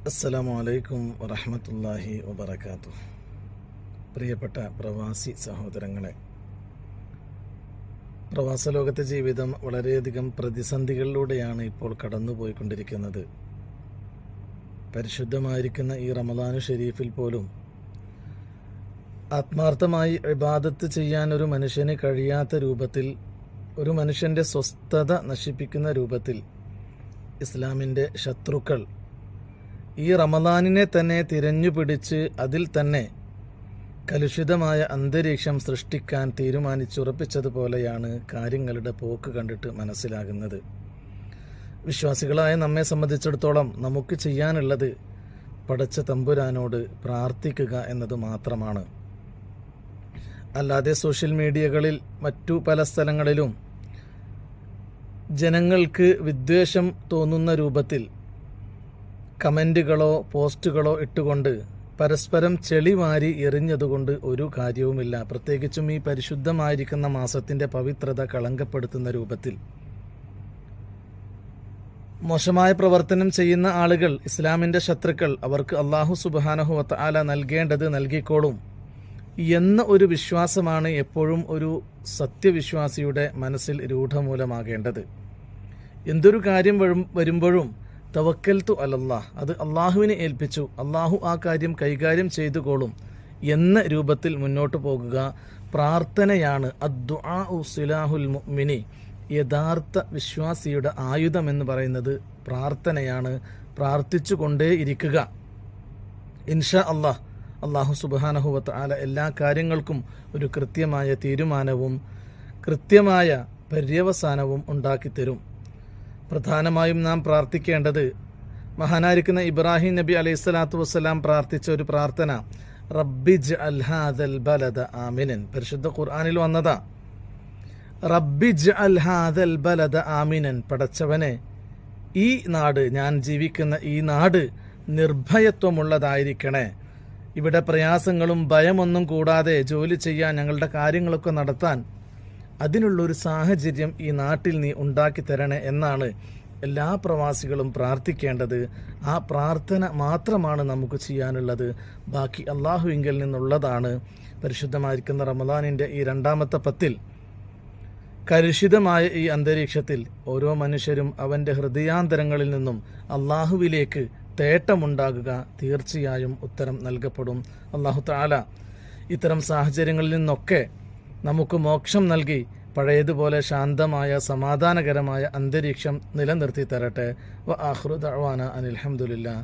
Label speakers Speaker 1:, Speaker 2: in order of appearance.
Speaker 1: അസ്സലാമു അലൈക്കും വറഹ്മത്തുള്ളാഹി വബറകാതുഹു. പ്രിയപ്പെട്ട പ്രവാസി സഹോദരങ്ങളെ, പ്രവാസ ലോകത്തെ ജീവിതം വളരെയധികം പ്രതിസന്ധികളിലൂടെയാണ് ഇപ്പോൾ കടന്നുപോയിക്കൊണ്ടിരിക്കുന്നത്. പരിശുദ്ധമായിരിക്കുന്ന ഈ റമദാനു ഷരീഫിൽ പോലും ആത്മാർത്ഥമായി ഇബാദത്ത് ചെയ്യാൻ ഒരു മനുഷ്യന് കഴിയാത്ത രൂപത്തിൽ, ഒരു മനുഷ്യൻ്റെ സ്വസ്ഥത നശിപ്പിക്കുന്ന രൂപത്തിൽ ഇസ്ലാമിൻ്റെ ശത്രുക്കൾ ഈ റമദാനിനെ തന്നെ തിരഞ്ഞുപിടിച്ച് അതിൽ തന്നെ കലുഷിതമായ അന്തരീക്ഷം സൃഷ്ടിക്കാൻ തീരുമാനിച്ചുറപ്പിച്ചതുപോലെയാണ് കാര്യങ്ങളുടെ പോക്ക് കണ്ടിട്ട് മനസ്സിലാകുന്നത്. വിശ്വാസികളായ നമ്മെ സംബന്ധിച്ചിടത്തോളം നമുക്ക് ചെയ്യാനുള്ളത് പടച്ച തമ്പുരാനോട് പ്രാർത്ഥിക്കുക എന്നത് മാത്രമാണ്. അല്ലാതെ സോഷ്യൽ മീഡിയകളിൽ മറ്റു പല സ്ഥലങ്ങളിലും ജനങ്ങൾക്ക് വിദ്വേഷം തോന്നുന്ന രൂപത്തിൽ കമൻറ്റുകളോ പോസ്റ്റുകളോ ഇട്ടുകൊണ്ട് പരസ്പരം ചെളിവാരി എറിഞ്ഞതുകൊണ്ട് ഒരു കാര്യവുമില്ല. പ്രത്യേകിച്ചും ഈ പരിശുദ്ധമായിരിക്കുന്ന മാസത്തിൻ്റെ പവിത്രത കളങ്കപ്പെടുത്തുന്ന രൂപത്തിൽ മോശമായ പ്രവർത്തനം ചെയ്യുന്ന ആളുകൾ, ഇസ്ലാമിൻ്റെ ശത്രുക്കൾ, അവർക്ക് അല്ലാഹു സുബ്ഹാനഹു വ തആല നൽകേണ്ടത് നൽകിക്കോളും എന്ന ഒരു വിശ്വാസമാണ് എപ്പോഴും ഒരു സത്യവിശ്വാസിയുടെ മനസ്സിൽ രൂഢമൂലമാകേണ്ടത്. എന്തൊരു കാര്യം വരുമ്പോഴും തവക്കൽതു അലല്ലാഹ്, അത് അള്ളാഹുവിനെ ഏൽപ്പിച്ചു, അള്ളാഹു ആ കാര്യം കൈകാര്യം ചെയ്തുകൊള്ളും എന്ന രൂപത്തിൽ മുന്നോട്ട് പോകുക. പ്രാർത്ഥനയാണ് അദ്ദുആഉ സിലാഹുൽ മുഅ്മിനി, യഥാർത്ഥ വിശ്വാസിയുടെ ആയുധമെന്ന് പറയുന്നത് പ്രാർത്ഥനയാണ്. പ്രാർത്ഥിച്ചു കൊണ്ടേയിരിക്കുക. ഇൻഷാ അല്ലാഹ്, അല്ലാഹു സുബ്ഹാനഹു വ തആല എല്ലാ കാര്യങ്ങൾക്കും ഒരു കൃത്യമായ തീരുമാനവും കൃത്യമായ പര്യവസാനവും ഉണ്ടാക്കിത്തരും. പ്രധാനമായും നാം പ്രാർത്ഥിക്കേണ്ടത് മഹാനായിരിക്കുന്ന ഇബ്രാഹിം നബി അലൈഹിസ്സലാത്തു വസ്സലാം പ്രാർത്ഥിച്ച ഒരു പ്രാർത്ഥന, റബ്ബിജ്അൽ ഹാദൽ ബലദ ആമിനൻ. പരിശുദ്ധ ഖുർആനിൽ വന്നതാ. റബ്ബിജ്അൽ ഹാദൽ ബലദ ആമിനൻ, പടച്ചവനെ ഈ നാട്, ഞാൻ ജീവിക്കുന്ന ഈ നാട് നിർഭയത്വമുള്ളതായിരിക്കണേ. ഇവിടെ പ്രയാസങ്ങളും ഭയമൊന്നും കൂടാതെ ജോലി ചെയ്യാൻ, ഞങ്ങളുടെ കാര്യങ്ങളൊക്കെ നടത്താൻ അതിനുള്ളൊരു സാഹചര്യം ഈ നാട്ടിൽ നീ ഉണ്ടാക്കി തരണേ എന്നാണ് എല്ലാ പ്രവാസികളും പ്രാർത്ഥിക്കേണ്ടത്. ആ പ്രാർത്ഥന മാത്രമാണ് നമുക്ക് ചെയ്യാനുള്ളത്. ബാക്കി അള്ളാഹുവിങ്കിൽ നിന്നുള്ളതാണ്. പരിശുദ്ധമായിരിക്കുന്ന റമദാനിൻ്റെ ഈ രണ്ടാമത്തെ പത്തിൽ കലുഷിതമായ ഈ അന്തരീക്ഷത്തിൽ ഓരോ മനുഷ്യരും അവൻ്റെ ഹൃദയാന്തരങ്ങളിൽ നിന്നും അള്ളാഹുവിലേക്ക് തേട്ടമുണ്ടാകുക. തീർച്ചയായും ഉത്തരം നൽകപ്പെടും. അല്ലാഹു തആല ഇത്തരം സാഹചര്യങ്ങളിൽ നിന്നൊക്കെ നമുക്ക് മോക്ഷം നൽകി പഴയതുപോലെ ശാന്തമായ സമാധാനകരമായ അന്തരീക്ഷം നിലനിർത്തി തരട്ടെ. വ ആഖിറു ദഅ്വാനാ അനിൽ ഹംദുലില്ലാഹ്.